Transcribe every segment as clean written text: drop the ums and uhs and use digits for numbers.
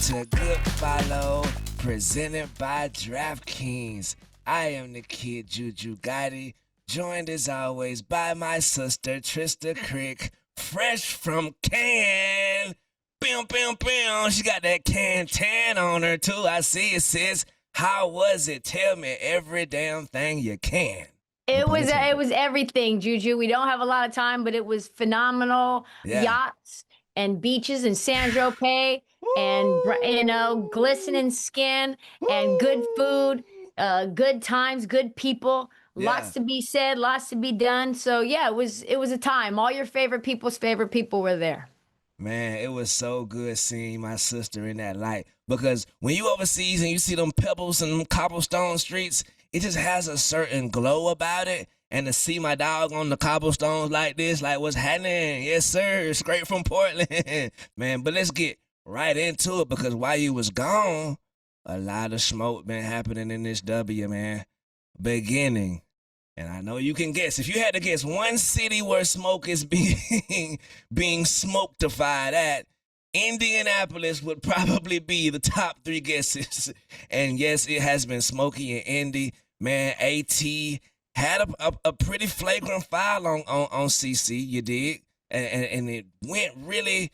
to Good Follow, presented by DraftKings. I am the kid Juju Gotti, joined as always by my sister Trysta Krick, fresh from Cannes. Bam, bam, bam. She got that can tan on her too. I see it, sis. How was it? Tell me every damn thing you can. It was everything, Juju. We don't have a lot of time, but it was phenomenal. Yeah. Yachts and beaches and San Tropez and glistening skin and good food, good times, good people. Lots to be said, lots to be done. So yeah, it was a time. All your favorite people's favorite people were there. Man, it was so good seeing my sister in that light, because when you overseas and you see them pebbles and them cobblestone streets, it just has a certain glow about it. And to see my dog on the cobblestones like this, like, what's happening? Yes, sir. Straight from Portland. Man, but let's get right into it, because while you was gone, a lot of smoke been happening in this W, man. Beginning. And I know you can guess. If you had to guess one city where smoke is being smoketified at, Indianapolis would probably be the top 3 guesses. And yes, it has been smoky in Indy. Man, AT had a pretty flagrant foul on CC, you did. And it went really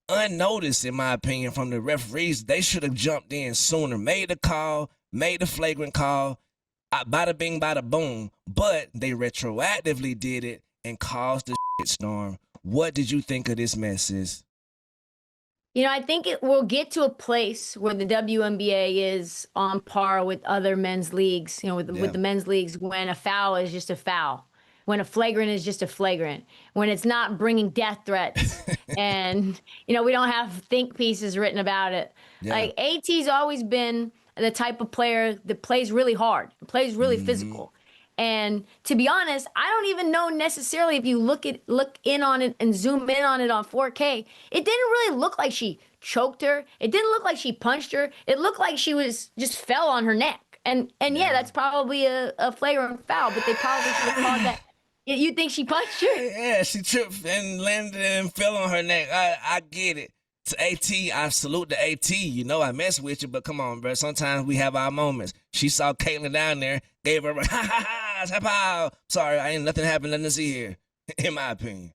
unnoticed, in my opinion, from the referees. They should have jumped in sooner, made the call, made the flagrant call. Bada bing, bada boom. But they retroactively did it and caused the storm. What did you think of this mess, sis? You know, I think it will get to a place where the WNBA is on par with other men's leagues, with the men's leagues, when a foul is just a foul, when a flagrant is just a flagrant, when it's not bringing death threats. And, we don't have think pieces written about it. Yeah. Like, AT's always been the type of player that plays really hard, plays really physical. And to be honest, I don't even know necessarily, if you look in on it and zoom in on it on 4K, it didn't really look like she choked her. It didn't look like she punched her. It looked like she just fell on her neck. And yeah, that's probably a flagrant foul, but they probably should have called that. You think she punched her? Yeah, she tripped and landed and fell on her neck. I get it. To AT, I salute the AT. I mess with you, but come on, bro. Sometimes we have our moments. She saw Caitlyn down there, gave her a ha. Sorry, nothing happened. Nothing to see here, in my opinion.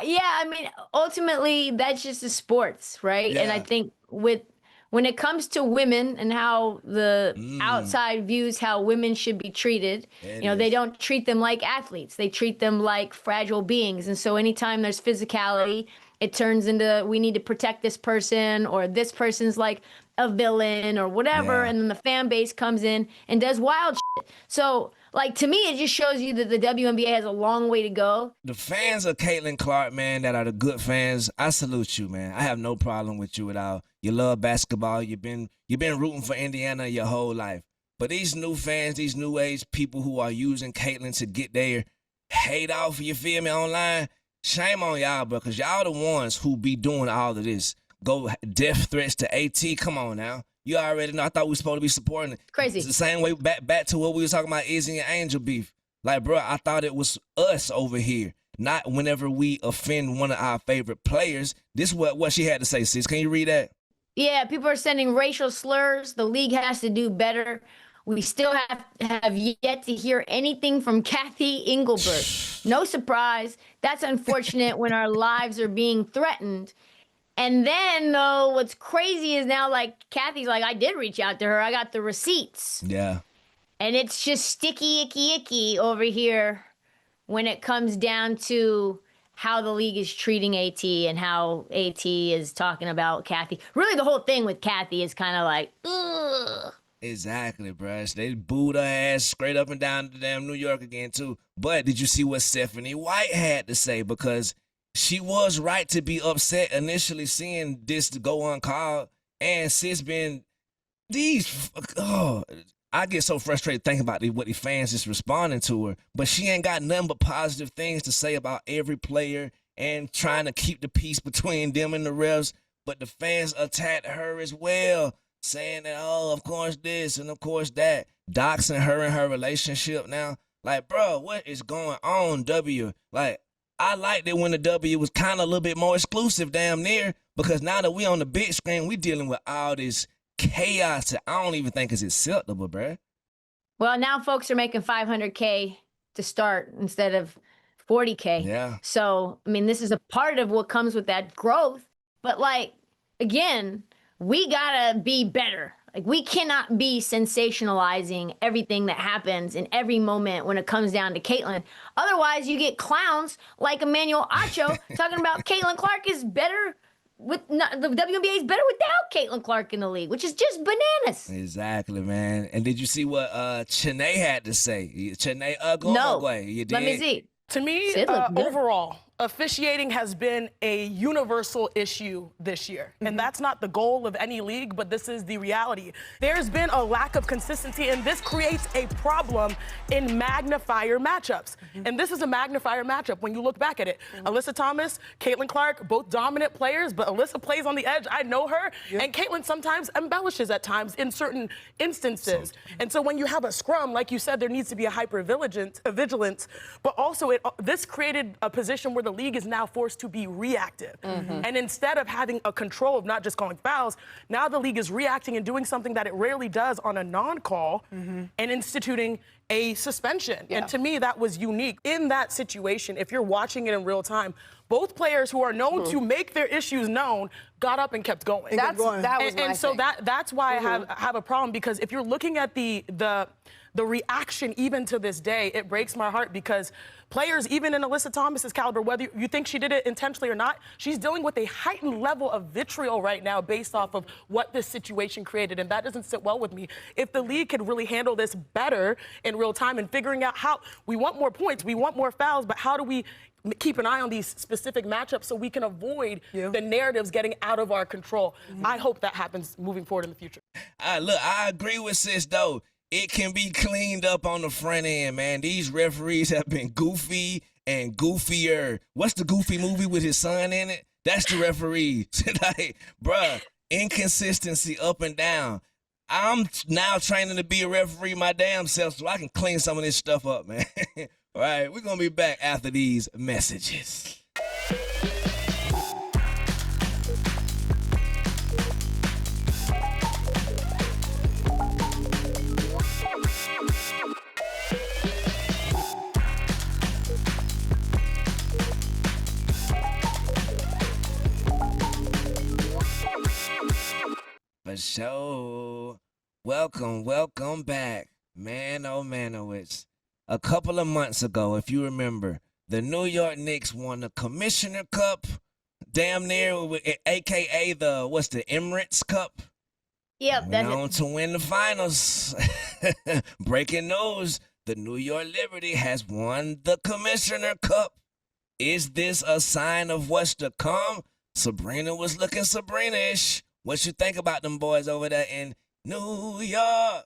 Yeah, I mean, ultimately, that's just the sports, right? Yeah. And I think when it comes to women and how the outside views how women should be treated, they don't treat them like athletes. They treat them like fragile beings. And so anytime there's physicality, it turns into, we need to protect this person, or this person's like a villain or whatever. Yeah. And then the fan base comes in and does wild shit. So, like, to me, it just shows you that the WNBA has a long way to go. The fans of Caitlin Clark, man, that are the good fans, I salute you, man. I have no problem with you at all. You love basketball. You've been rooting for Indiana your whole life. But these new fans, these new age people who are using Caitlin to get their hate off, you feel me, online, shame on y'all, bro, because y'all the ones who be doing all of this. Go death threats to AT. Come on now. You already know. I thought we were supposed to be supporting it. Crazy. It's the same way back to what we were talking about, Izzy and Angel beef. Like, bro, I thought it was us over here, not whenever we offend one of our favorite players. This is what she had to say, sis. Can you read that? Yeah, people are sending racial slurs. The league has to do better. We still have yet to hear anything from Cathy Engelbert. No surprise. That's unfortunate when our lives are being threatened. And then, though, what's crazy is now, like, Cathy's like, I did reach out to her. I got the receipts. Yeah. And it's just sticky, icky over here when it comes down to how the league is treating AT and how AT is talking about Cathy. Really, the whole thing with Cathy is kind of like, ugh. Exactly, bruh. They booed her ass straight up and down to damn New York again, too. But did you see what Stephanie White had to say? Because she was right to be upset initially seeing this to go uncalled. And sis been I get so frustrated thinking about what the fans is responding to her. But she ain't got nothing but positive things to say about every player and trying to keep the peace between them and the refs. But the fans attacked her as well, saying that, oh, of course this and of course that, doxing her and her relationship now. Like, bro, what is going on, W? Like, I liked it when the W was kind of a little bit more exclusive damn near, Because now that we on the big screen, we dealing with all this chaos that I don't even think is acceptable, bruh. Well, now folks are making $500K to start instead of 40K. Yeah. So, I mean, this is a part of what comes with that growth. But like, again, we gotta be better. Like, we cannot be sensationalizing everything that happens in every moment when it comes down to Caitlin. Otherwise, you get clowns like Emmanuel Acho talking about Caitlin Clark is better with the WNBA is better without Caitlin Clark in the league, which is just bananas. Exactly, man. And did you see what Chene had to say? Chene No. You did? Let me see. To me, overall, officiating has been a universal issue this year. And that's not the goal of any league, but this is the reality. There's been a lack of consistency, and this creates a problem in magnifier matchups. And this is a magnifier matchup when you look back at it. Alyssa Thomas, Caitlin Clark, both dominant players, but Alyssa plays on the edge. I know her. And Caitlin sometimes embellishes at times in certain instances. And so when you have a scrum, like you said, there needs to be a vigilance, but also this created a position where the league is now forced to be reactive. And instead of having a control of not just calling fouls, now the league is reacting and doing something that it rarely does on a non-call and instituting a suspension. And to me, that was unique. In that situation, if you're watching it in real time, both players who are known to make their issues known got up and kept going. That's why I have a problem, because if you're looking at the reaction even to this day, it breaks my heart, because players, even in Alyssa Thomas's caliber, whether you think she did it intentionally or not, she's dealing with a heightened level of vitriol right now based off of what this situation created, and that doesn't sit well with me. If the league could really handle this better in real time and figuring out how we want more points, we want more fouls, but how do we keep an eye on these specific matchups so we can avoid the narratives getting out of our control? I hope that happens moving forward in the future. Look, I agree with sis, though. It can be cleaned up on the front end, man. These referees have been goofy and goofier. What's the Goofy movie with his son in it? That's the referee. Like, bruh, inconsistency up and down. I'm now training to be a referee my damn self so I can clean some of this stuff up, man. All right, we're going to be back after these messages. For sure. Welcome back. Man, oh, it's a couple of months ago, if you remember, the New York Knicks won the Commissioner Cup, damn near, a.k.a. the Emirates Cup. Yep. Went on to win the finals. Breaking news, the New York Liberty has won the Commissioner Cup. Is this a sign of what's to come? Sabrina was looking Sabrina-ish. What you think about them boys over there in New York?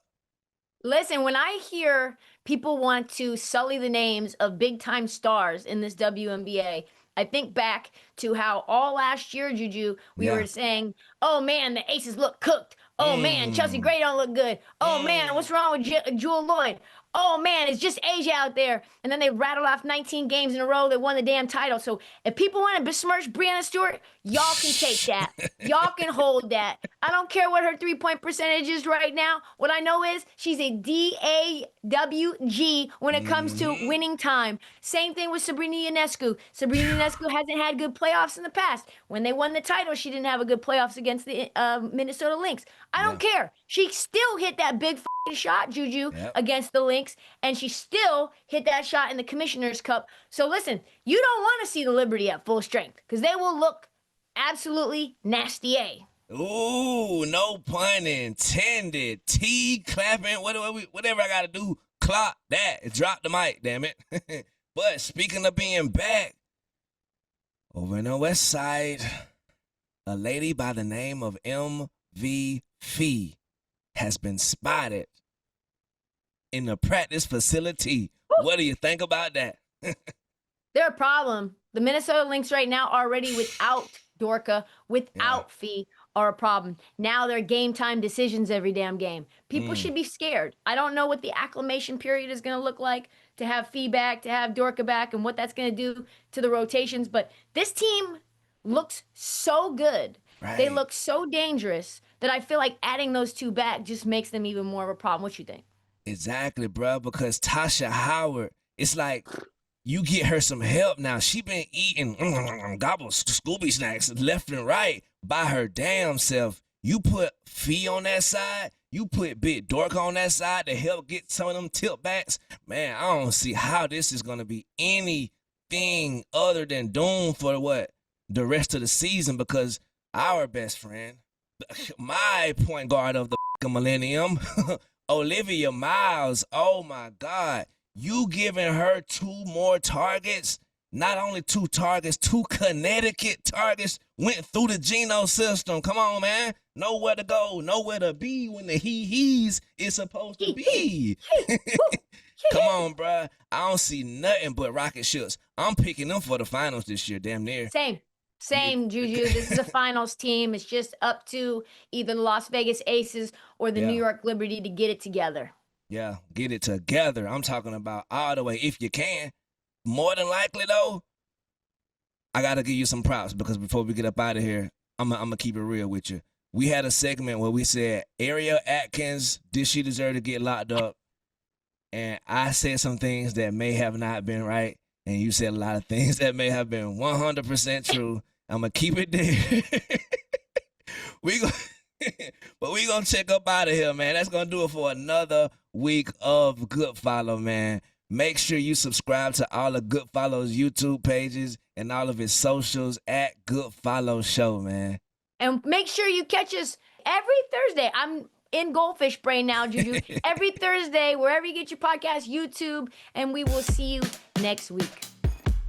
Listen, when I hear people want to sully the names of big-time stars in this WNBA, I think back to how all last year, Juju, we were saying, oh, man, the Aces look cooked. Oh, man, Chelsea Gray don't look good. Oh, man, what's wrong with Jewel Lloyd? Oh, man, it's just Asia out there. And then they rattled off 19 games in a row that won the damn title. So if people want to besmirch Breanna Stewart, y'all can take that. Y'all can hold that. I don't care what her three-point percentage is right now. What I know is she's a DAWG when it comes to winning time. Same thing with Sabrina Ionescu. Sabrina Ionescu hasn't had good playoffs in the past. When they won the title, she didn't have a good playoffs against the Minnesota Lynx. I don't care. She still hit that big shot, Juju, against the Lynx, and she still hit that shot in the Commissioner's Cup. So listen, you don't want to see the Liberty at full strength, because they will look absolutely nasty. Ooh, no pun intended. T clapping, whatever I gotta do, clock that. Drop the mic, damn it. But speaking of being back, over in the West Side, a lady by the name of MV Phee has been spotted in the practice facility. Woo! What do you think about that? They're a problem. The Minnesota Lynx right now already without Dorka, without Phee, are a problem. Now they're game time decisions every damn game. People should be scared. I don't know what the acclimation period is going to look like to have Phee back, to have Dorka back, and what that's going to do to the rotations. But this team looks so good They look so dangerous that I feel like adding those two back just makes them even more of a problem. What you think? Exactly, bro. Because Tasha Howard, it's like you get her some help now. She been eating gobbles, Scooby snacks left and right by her damn self. You put Phee on that side. You put Big Dork on that side to help get some of them tip backs. Man, I don't see how this is going to be anything other than doom for the rest of the season, because our best friend, my point guard of the millennium, Olivia Miles, oh my God, you giving her 2 more targets? Not only 2 targets, 2 Connecticut targets went through the Geno system. Come on, man. Nowhere to go, nowhere to be when the he's is supposed to be. Come on, bruh. I don't see nothing but rocket ships. I'm picking them for the finals this year, damn near. Same, Juju. This is a finals team. It's just up to either the Las Vegas Aces or the New York Liberty to get it together. Yeah, get it together. I'm talking about all the way, if you can. More than likely, though, I got to give you some props, because before we get up out of here, I'm going to keep it real with you. We had a segment where we said, Ariel Atkins, did she deserve to get locked up? And I said some things that may have not been right, and you said a lot of things that may have been 100% true. I'm going to keep it there. But we going to check up out of here, man. That's going to do it for another week of Good Follow, man. Make sure you subscribe to all of Good Follow's YouTube pages and all of his socials at Good Follow Show, man. And make sure you catch us every Thursday. I'm in goldfish brain now, Juju. Every Thursday, wherever you get your podcast, YouTube, and we will see you next week.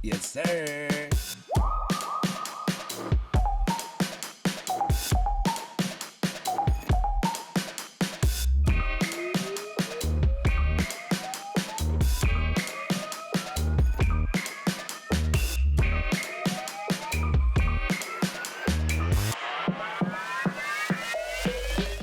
Yes, sir.